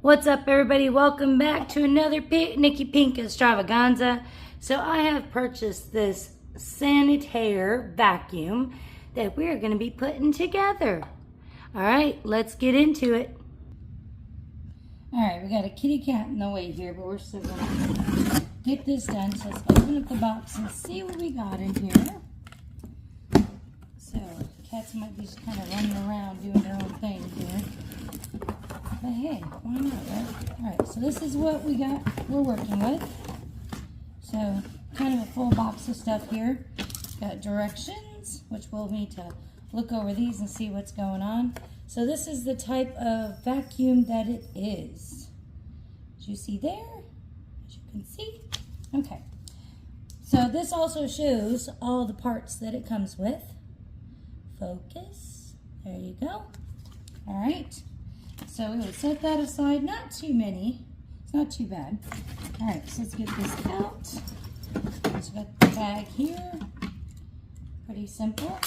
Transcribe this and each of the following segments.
What's up, everybody? Welcome back to another Nikki Pink extravaganza. So I have purchased this Sanitaire vacuum that we're going to be putting together. All right, let's get into it. All right, we got a kitty cat in the way here, but we're still going to get this done. So let's open up the box and see what we got in here. So cats might be just kind of running around doing their own thing here. But hey, why not, right? Alright, so this is what we're working with. So, kind of a full box of stuff here. Got directions, which we'll need to look over these and see what's going on. So this is the type of vacuum that it is. As you see there, as you can see. Okay. So this also shows all the parts that it comes with. Focus. There you go. Alright. So we will set that aside, not too many, it's not too bad. All right, so let's get this out. So we've got the bag here, pretty simple.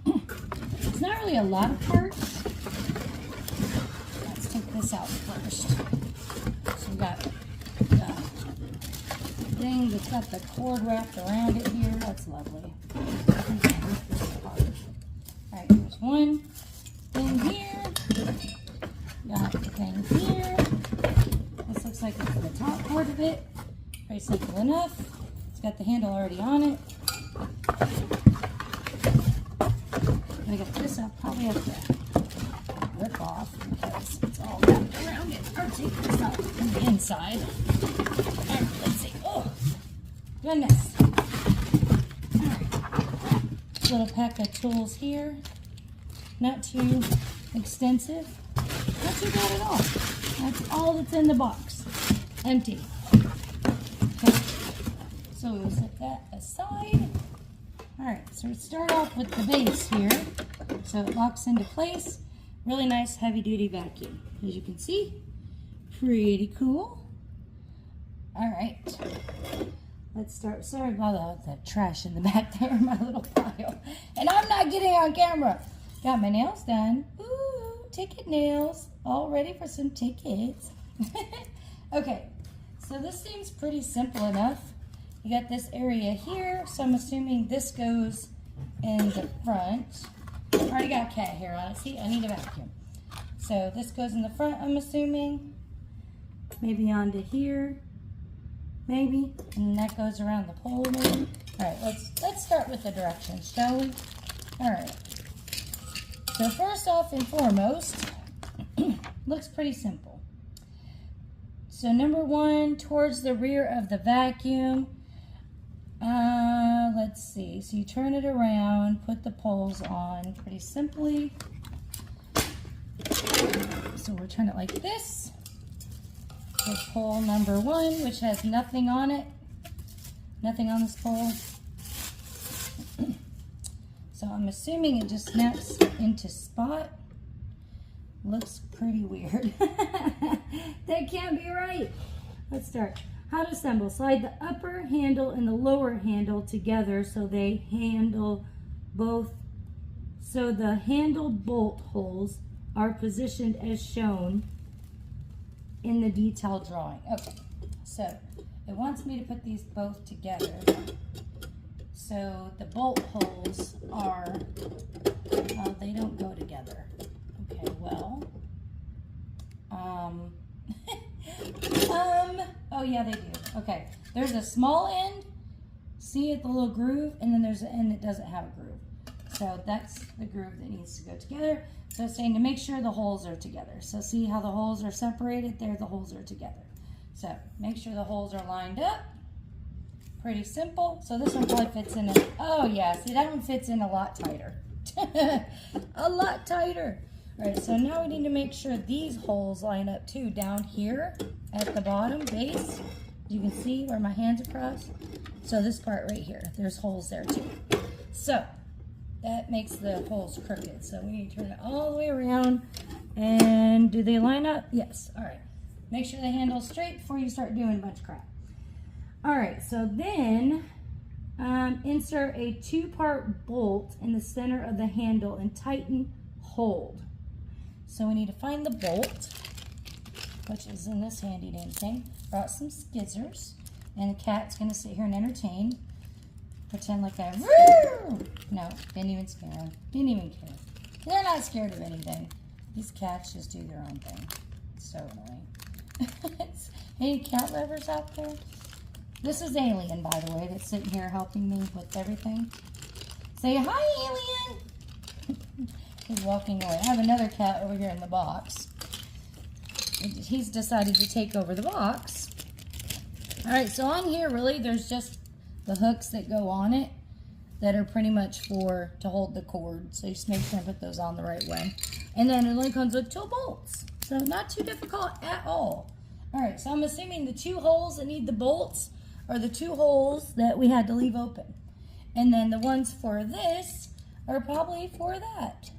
It's not really a lot of parts. Let's take this out first. So we've got the thing that's got the cord wrapped around it here, that's lovely. All right, there's one thing here. Got the thing here. This looks like it's the top part of it. Very simple enough. It's got the handle already on it. I'm gonna get this up. Probably have to rip off because it's all wrapped around it. Or take this out from the inside. Alright, let's see. Oh, goodness. Alright. Little pack of tools here. Not too extensive. Not too bad at all. That's all that's in the box. Empty. Okay. So we'll set that aside. Alright, so we start off with the base here. So it locks into place. Really nice heavy duty vacuum. As you can see. Pretty cool. Alright. Let's start. Sorry about the trash in the back there, my little pile. And I'm not getting on camera. Got my nails done. Ooh, ticket nails. All ready for some tickets. Okay, so this seems pretty simple enough. You got this area here, so I'm assuming this goes in the front. I already got cat hair on it. See, I need a vacuum. So this goes in the front, I'm assuming. Maybe onto here. Maybe. And that goes around the pole maybe. All right, let's start with the directions, shall we? All right. So first off and foremost, looks pretty simple. So number one, towards the rear of the vacuum. Let's see. So you turn it around, put the poles on pretty simply. So we'll turn it like this. So pole number one, which has nothing on it. Nothing on this pole. So I'm assuming it just snaps into spot. Looks pretty weird. That can't be right. Let's start. How to assemble. Slide the upper handle and the lower handle together so they handle both. So the handle bolt holes are positioned as shown in the detailed drawing. Okay, so it wants me to put these both together. So the bolt holes are, they don't go together. Okay, well, oh yeah, they do. Okay, there's a small end, see it, the little groove, and then there's an end that doesn't have a groove. So that's the groove that needs to go together. So it's saying to make sure the holes are together. So see how the holes are separated? There, the holes are together. So make sure the holes are lined up. Pretty simple. So this one probably fits in it. Oh yeah, see that one fits in a lot tighter. A lot tighter. All right, so now we need to make sure these holes line up too down here at the bottom base. You can see where my hands are crossed. So this part right here, there's holes there too. So that makes the holes crooked. So we need to turn it all the way around. And do they line up? Yes. All right. Make sure the handle's straight before you start doing a bunch of crap. All right, so then insert a 2-part bolt in the center of the handle and tighten hold. So we need to find the bolt. which is in this handy dandy thing. Brought some skizzers, and the cat's gonna sit here and entertain. Pretend like I'm, no, didn't even scare him. Didn't even care. They're not scared of anything. These cats just do their own thing. It's so annoying. Any cat lovers out there? This is Alien, by the way, that's sitting here helping me with everything. Say hi, Alien. He's walking away. I have another cat over here in the box. He's decided to take over the box. All right, so on here, really, there's just the hooks that go on it that are pretty much to hold the cord. So you just make sure and put those on the right way. And then it only comes with 2 bolts. So not too difficult at all. All right, so I'm assuming the 2 holes that need the bolts are the 2 holes that we had to leave open. And then the ones for this are probably for that.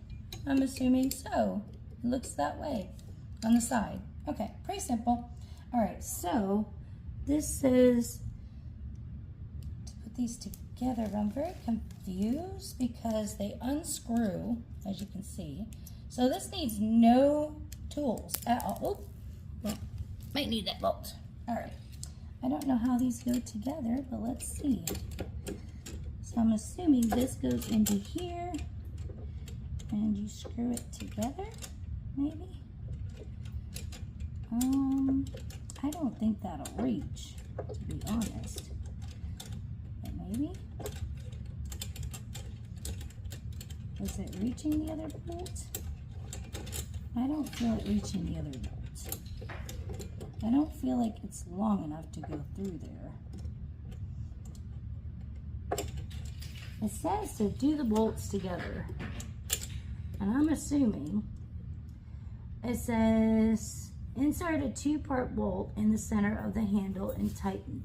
I'm assuming so. It looks that way on the side. Okay, pretty simple. All right, so this says to put these together, but I'm very confused because they unscrew, as you can see. So this needs no tools at all. Oh, well, might need that bolt. All right. I don't know how these go together, but let's see. So I'm assuming this goes into here, and you screw it together, maybe? I don't think that'll reach, to be honest. But maybe? Is it reaching the other bolt? I don't feel it reaching the other bolt. I don't feel like it's long enough to go through there. It says to do the bolts together. And I'm assuming it says insert a 2-part bolt in the center of the handle and tighten.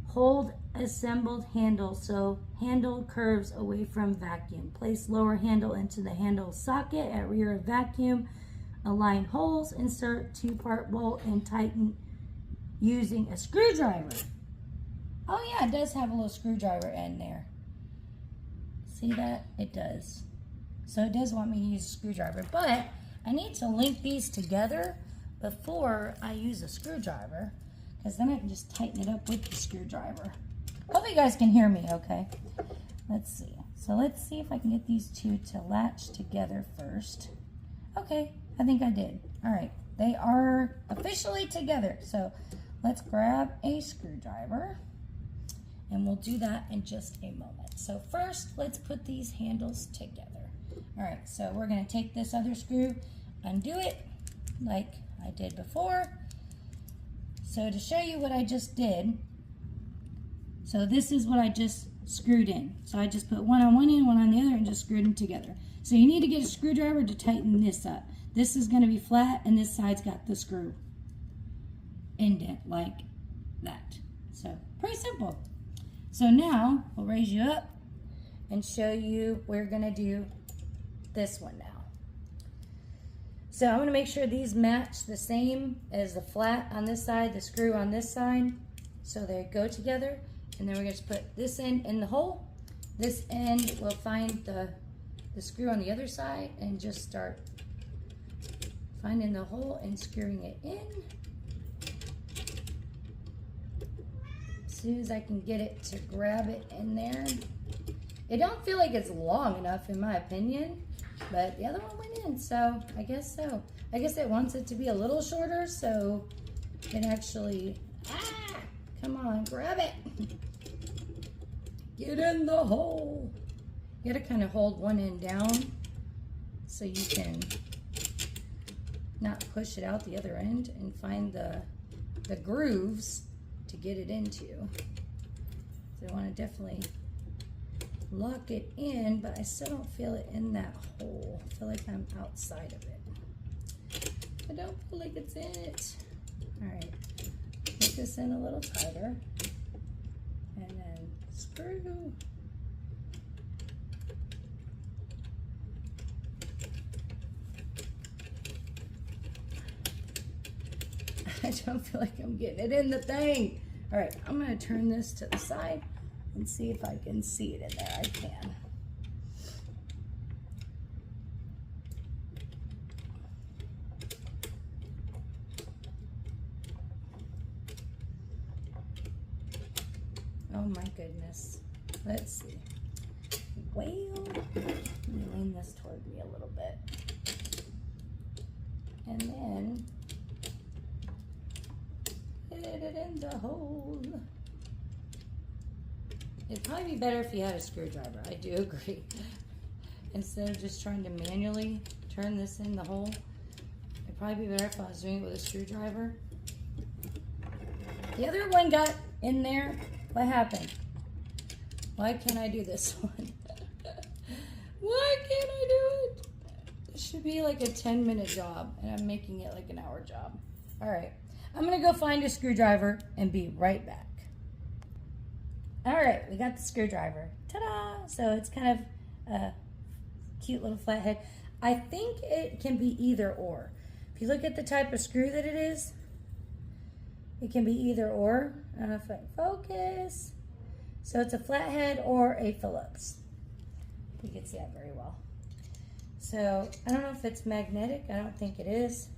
Hold assembled handle so handle curves away from vacuum. Place lower handle into the handle socket at rear of vacuum. Align holes, insert 2-part bolt, and tighten using a screwdriver. Oh yeah, it does have a little screwdriver in there. See that? It does. So it does want me to use a screwdriver, but I need to link these together before I use a screwdriver, because then I can just tighten it up with the screwdriver. Hope you guys can hear me okay. Let's see. So let's see if I can get these 2 to latch together first. Okay. I think I did. All right, they are officially together. So let's grab a screwdriver and we'll do that in just a moment. So first, let's put these handles together. All right, so we're gonna take this other screw, undo it like I did before. So to show you what I just did, so this is what I just screwed in. So I just put one on one end, one on the other, and just screwed them together. So you need to get a screwdriver to tighten this up. This is going to be flat, and this side's got the screw indent like that. So pretty simple. So now we'll raise you up and show you we're going to do this one now. So I'm going to make sure these match the same as the flat on this side, the screw on this side, so they go together. And then we're going to put this end in the hole. This end will find the screw on the other side and just start finding the hole and screwing it in. As soon as I can get it to grab it in there. It don't feel like it's long enough in my opinion, but the other one went in, so I guess so. I guess it wants it to be a little shorter so it actually, come on, grab it. Get in the hole. You gotta kind of hold one end down so you can not push it out the other end and find the grooves to get it into. So I want to definitely lock it in, but I still don't feel it in that hole. I feel like I'm outside of it. I don't feel like it's in it. All right, put this in a little tighter and then screw. I don't feel like I'm getting it in the thing. All right, I'm gonna turn this to the side and see if I can see it in there. I can. Oh my goodness. Let's see. Well, let me lean this toward me a little bit. And then put it in the hole. It'd probably be better if you had a screwdriver. I do agree. Instead of just trying to manually turn this in the hole, it'd probably be better if I was doing it with a screwdriver. The other one got in there. What happened? Why can't I do this one? Why can't I do it? It should be like a 10-minute job, and I'm making it like an hour job. All right, I'm gonna go find a screwdriver and be right back. All right, we got the screwdriver. Ta-da! So it's kind of a cute little flathead. I think it can be either or. If you look at the type of screw that it is, it can be either or. I don't know if I can focus. So it's a flathead or a Phillips. You can see that very well. So I don't know if it's magnetic. I don't think it is.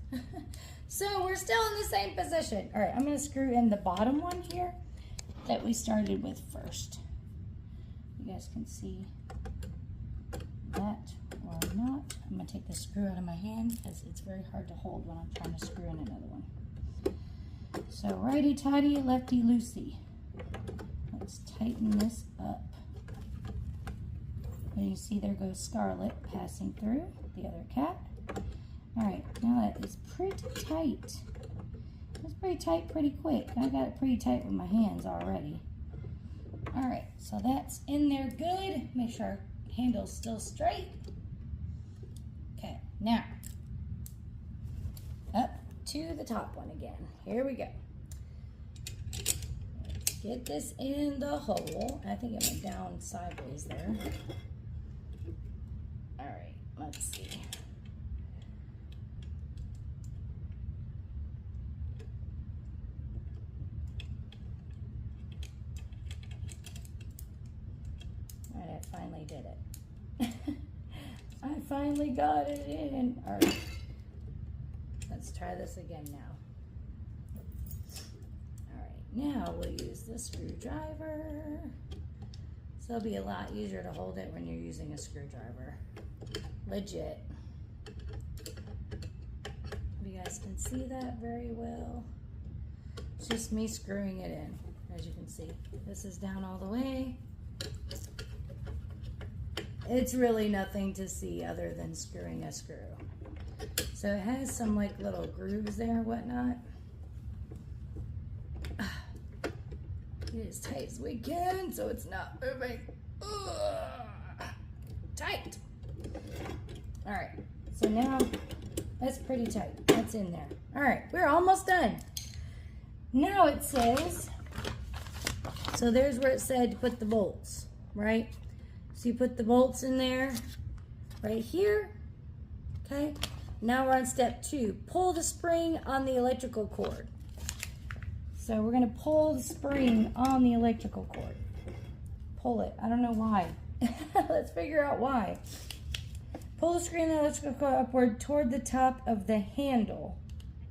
So we're still in the same position. All right, I'm going to screw in the bottom one here that we started with first. You guys can see that or not. I'm going to take the screw out of my hand because it's very hard to hold when I'm trying to screw in another one. So righty-tighty, lefty-loosey. Let's tighten this up. And you see there goes Scarlet passing through the other cat. All right, now that is pretty tight. It's pretty tight pretty quick. I got it pretty tight with my hands already. All right, so that's in there good. Make sure our handle's still straight. Okay, now up to the top one again. Here we go. Let's get this in the hole. I think it went down sideways there. All right, let's see. All right, I finally did it. I finally got it in. All right, let's try this again now. All right, now we'll use the screwdriver. So it'll be a lot easier to hold it when you're using a screwdriver. Legit. You guys can see that very well. It's just me screwing it in, as you can see. This is down all the way. It's really nothing to see other than screwing a screw. So it has some like little grooves there and whatnot. Get it as tight as we can so it's not moving. Tight. All right, so now that's pretty tight. That's in there. All right, we're almost done. Now it says, so there's where it said to put the bolts, right? So you put the bolts in there right here, okay? Now we're on step 2. Pull the spring on the electrical cord. So we're gonna pull the spring on the electrical cord. Pull it, I don't know why. Let's figure out why. Pull the spring on the electrical cord upward toward the top of the handle.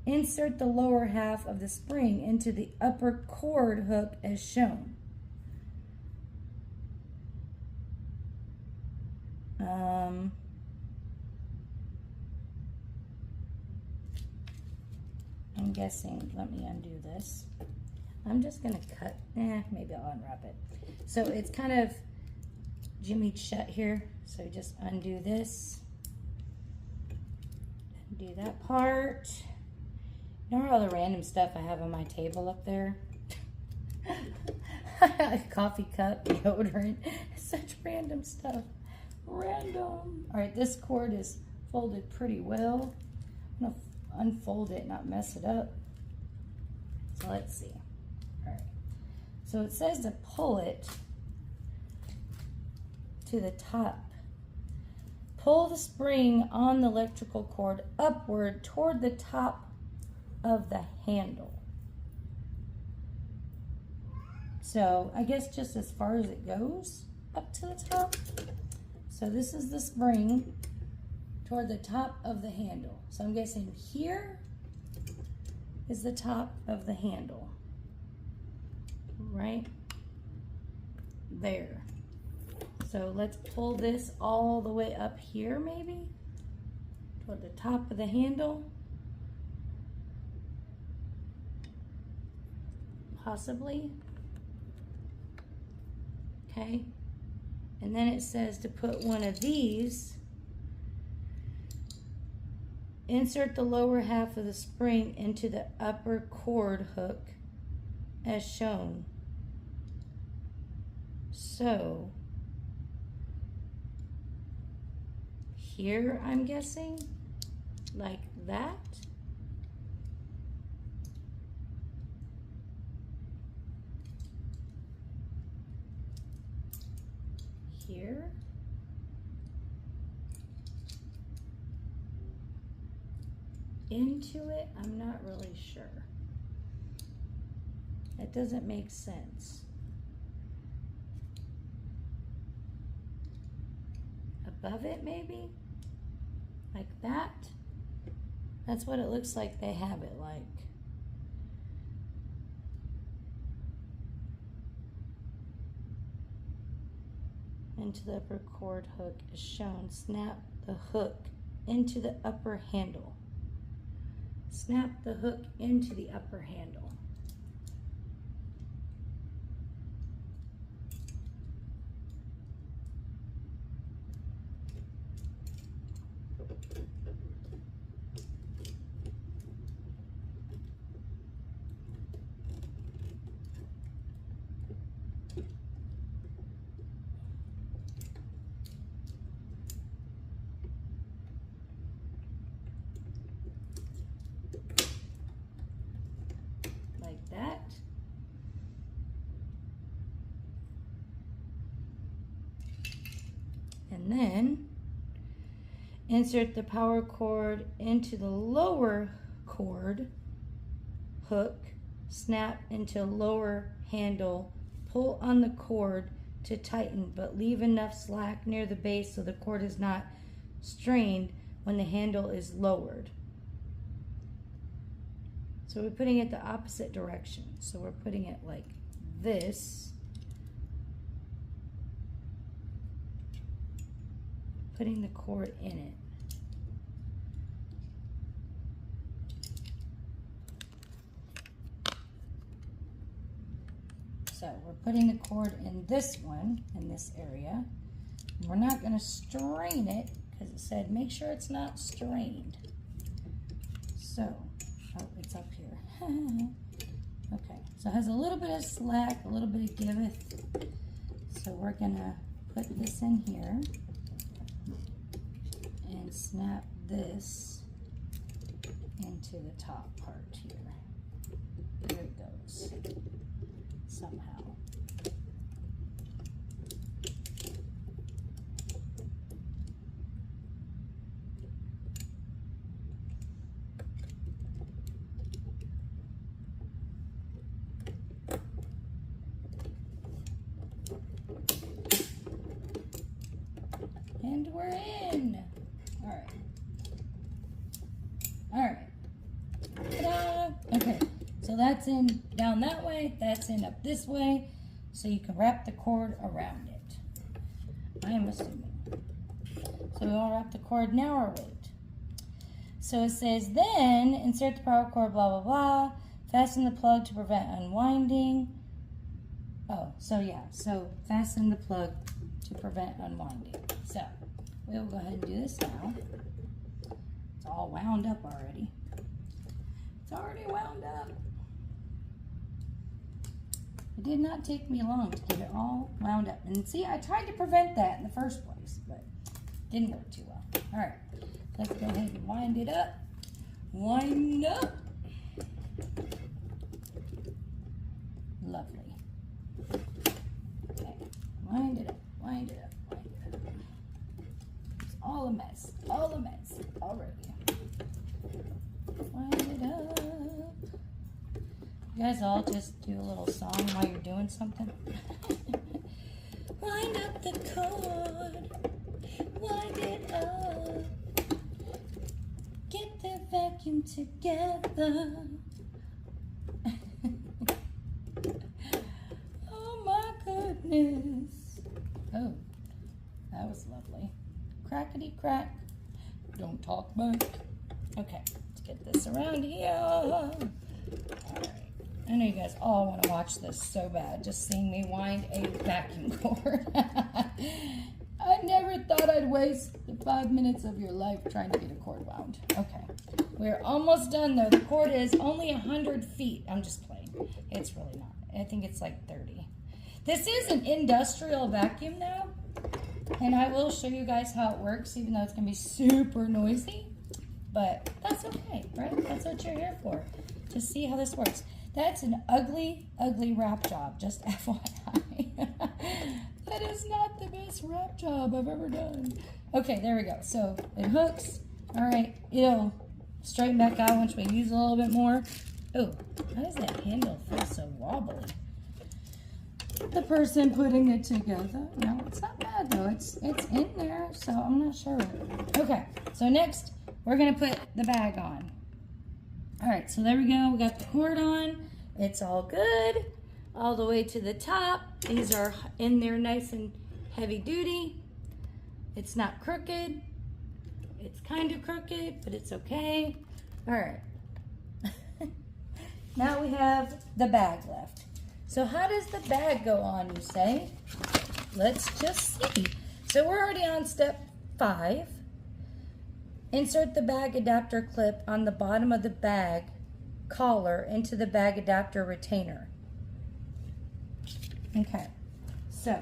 Insert the lower half of the spring into the upper cord hook as shown. I'm guessing, let me undo this. I'm just gonna cut, maybe I'll unwrap it. So it's kind of jimmied shut here. So just undo this, undo that part. You know all the random stuff I have on my table up there? A coffee cup, deodorant, such random stuff. Random. All right, this cord is folded pretty well. I'm gonna unfold it, not mess it up. So let's see. All right. So it says to pull it to the top. Pull the spring on the electrical cord upward toward the top of the handle. So I guess just as far as it goes up to the top. So this is the spring toward the top of the handle. So I'm guessing here is the top of the handle, right? there. So let's pull this all the way up here, maybe toward the top of the handle. Possibly. Okay. And then it says to put one of these, insert the lower half of the spring into the upper cord hook as shown. So here, I'm guessing, like that. Here. Into it, I'm not really sure. That doesn't make sense. Above it, maybe? Like that? That's what it looks like they have it like. Into the upper cord hook is shown. Snap the hook into the upper handle. Snap the hook into the upper handle. That. And then insert the power cord into the lower cord hook, snap into lower handle, pull on the cord to tighten, but leave enough slack near the base so the cord is not strained when the handle is lowered. So we're putting it the opposite direction. So we're putting it like this. Putting the cord in it. So we're putting the cord in this one, in this area. We're not going to strain it because it said make sure it's not strained. So, oh, it's up here. Okay, so it has a little bit of slack, a little bit of giveth. So we're gonna put this in here and snap this into the top part here. There it goes, somehow. And we're in. All right. All right. Ta-da! Okay. So that's in down that way. That's in up this way. So you can wrap the cord around it. I am assuming. So we'll wrap the cord now or wait. So it says then insert the power cord, blah, blah, blah. Fasten the plug to prevent unwinding. Oh, so yeah. So fasten the plug to prevent unwinding. So we'll go ahead and do this now. It's all wound up already. It's already wound up. It did not take me long to get it all wound up. And see, I tried to prevent that in the first place, but it didn't work too well. All right, let's go ahead and wind it up. Wind up. Lovely. Okay, wind it up, wind it up. It's all a mess already. Wind it up. You guys all just do a little song while you're doing something. Wind up the cord, wind it up. Get the vacuum together. Oh my goodness. crack. Don't talk back. Okay, let's get this around here. All right. I know you guys all want to watch this so bad, just seeing me wind a vacuum cord. I never thought I'd waste the 5 minutes of your life trying to get a cord wound. Okay, we're almost done though. The cord is only 100 feet. I'm just playing. It's really not. I think it's like 30. This is an industrial vacuum though, and I will show you guys how it works, even though it's going to be super noisy. But that's okay, right? That's what you're here for, to see how this works. That's an ugly, ugly wrap job, just FYI. That is not the best wrap job I've ever done. Okay, there we go. So it hooks. All right, it'll straighten back out once we use a little bit more. Oh, how does that handle feel so wobbly? The person putting it together. No, it's not bad though. It's in there, so I'm not sure. Okay, so next we're gonna put the bag on. All right, so there we go. We got the cord on. It's all good. All the way to the top. These are in there nice and heavy duty. It's not crooked. It's kind of crooked, but it's okay. All right. Now we have the bag left. So how does the bag go on, you say? Let's just see. So we're already on step 5. Insert the bag adapter clip on the bottom of the bag collar into the bag adapter retainer. Okay, so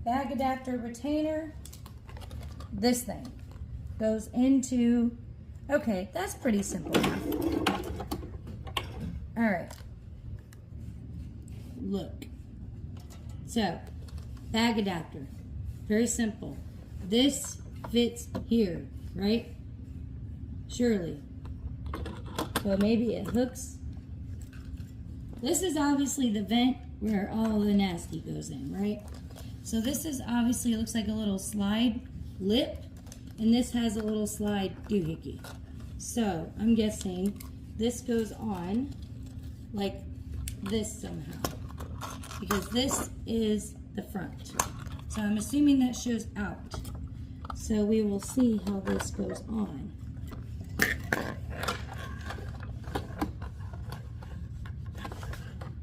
bag adapter retainer, this thing goes into, okay, that's pretty simple. All right, look, so bag adapter, very simple. This fits here, right? Surely. So maybe it hooks. This is obviously the vent where all the nasty goes in, right? So this is obviously, it looks like a little slide lip, and this has a little slide doohickey. So I'm guessing this goes on like this somehow, because this is the front. So I'm assuming that shows out. So we will see how this goes on.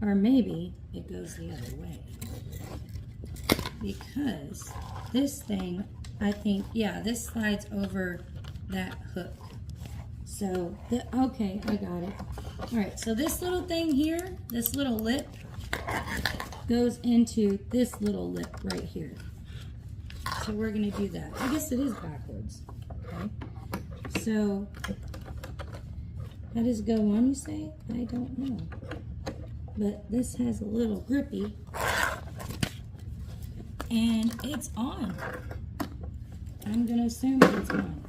Or maybe it goes the other way. Because this thing, I think, yeah, this slides over that hook. So, okay, I got it. All right, so this little thing here, this little lip, goes into this little lip right here. So we're gonna do that. I guess it is backwards, okay? So, how does it go on, you say? I don't know. But this has a little grippy, and it's on. I'm gonna assume it's on.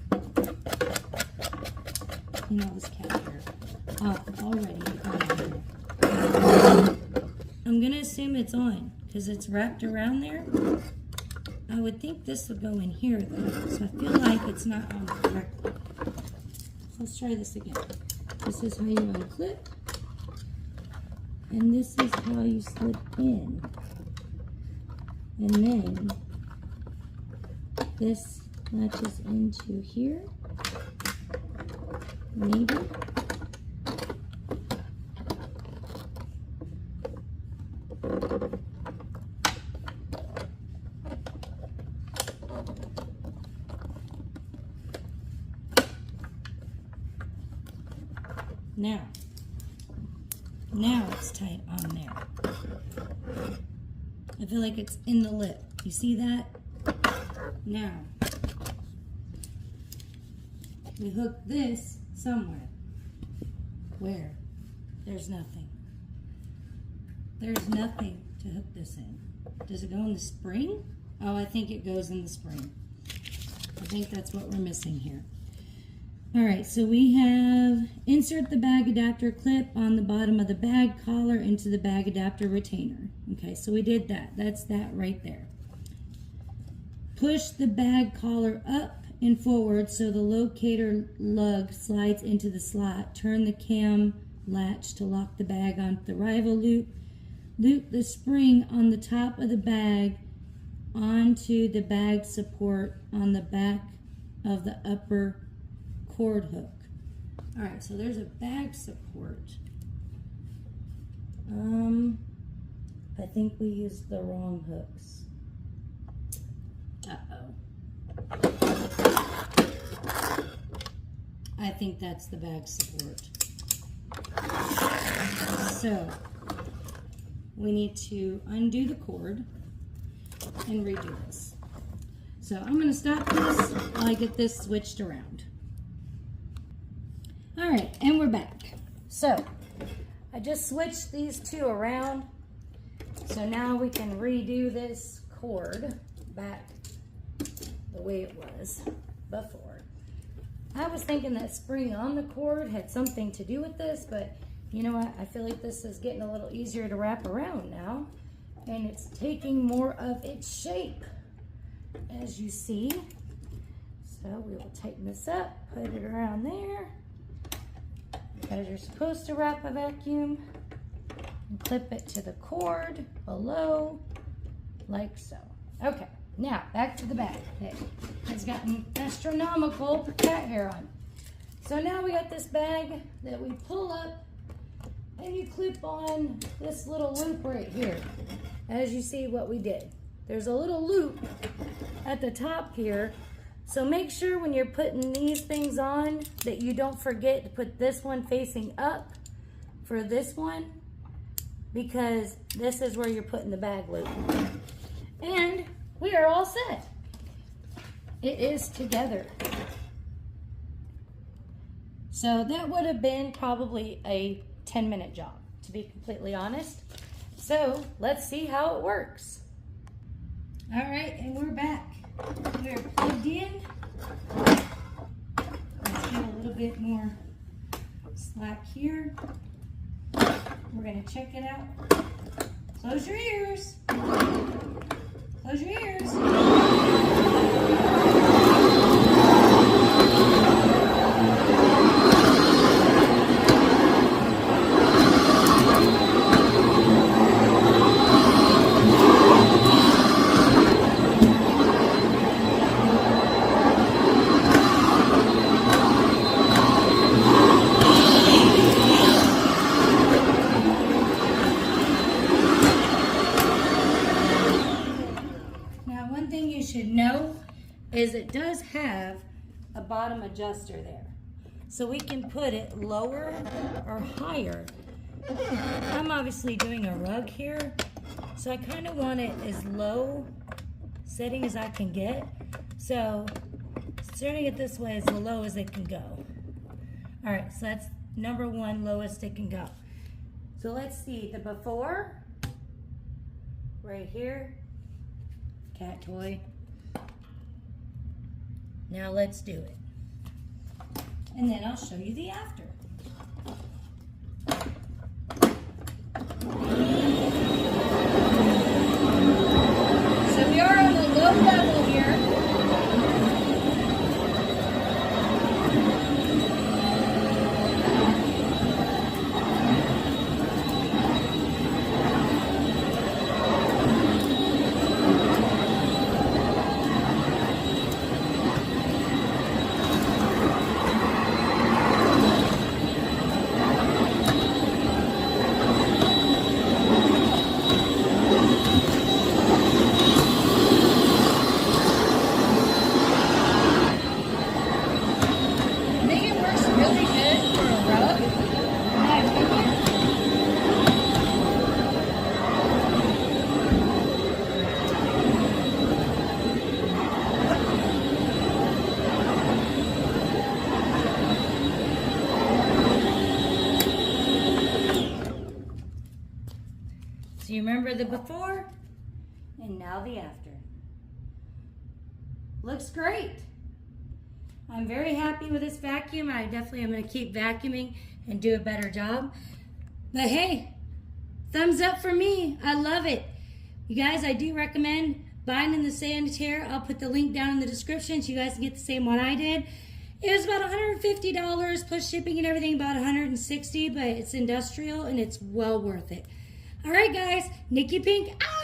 You know, this cat hair off already. I'm gonna assume it's on because it's wrapped around there. I would think this would go in here though, so I feel like it's not on correctly. So let's try this again. This is how you unclip. And this is how you slip in. And then this latches into here. Maybe. Now it's tight on there. I feel like it's in the lip. You see that? Now, we hook this somewhere. Where? There's nothing. There's nothing to hook this in. Does it go in the spring? Oh, I think it goes in the spring. I think that's what we're missing here. All right, so we have insert the bag adapter clip on the bottom of the bag collar into the bag adapter retainer. Okay, so we did that. That's that right there. Push the bag collar up and forward so the locator lug slides into the slot. Turn the cam latch to lock the bag onto the rival loop. Loop the spring on the top of the bag onto the bag support on the back of the upper cord hook. All right, so there's a bag support. I think we used the wrong hooks. I think that's the bag support. So we need to undo the cord and redo this. So I'm going to stop this while I get this switched around. All right, and we're back. So I just switched these two around. So now we can redo this cord back the way it was before. I was thinking that spring on the cord had something to do with this, but you know what? I feel like this is getting a little easier to wrap around now, and it's taking more of its shape, as you see. So we will tighten this up, put it around there, as you're supposed to wrap a vacuum, and clip it to the cord below, like so. Okay. Now, back to the bag that has gotten astronomical cat hair on. So now we got this bag that we pull up and you clip on this little loop right here. As you see what we did. There's a little loop at the top here. So make sure when you're putting these things on that you don't forget to put this one facing up for this one, because this is where you're putting the bag loop. And we are all set. It is together. So that would have been probably a 10-minute job, to be completely honest. So let's see how it works. All right, and we're back. We're plugged in. Let's get a little bit more slack here. We're gonna check it out. Close your ears. Close your ears. Is it does have a bottom adjuster there, so we can put it lower or higher. I'm obviously doing a rug here, so I kind of want it as low setting as I can get, so starting it this way is the low as it can go. All right, so that's number one, lowest it can go. So let's see the before right here, cat toy. Now let's do it. And then I'll show you the after. So we are on a low level here. So you remember the before and now the after. Looks great. I'm very happy with this vacuum. I definitely am going to keep vacuuming and do a better job. But hey, thumbs up for me. I love it. You guys, I do recommend buying in the Sanitaire. I'll put the link down in the description so you guys can get the same one I did. It was about $150 plus shipping and everything, about $160, but it's industrial and it's well worth it. All right, guys, Nikki Pink out.